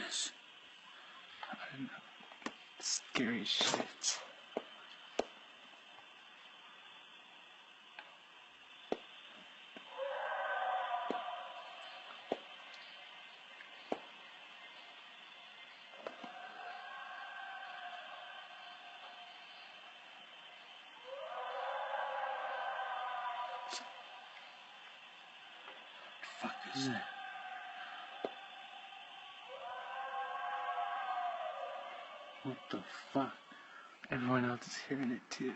is? I don't know. Scary shit. What the fuck is that? What the fuck? Everyone else is hearing it too.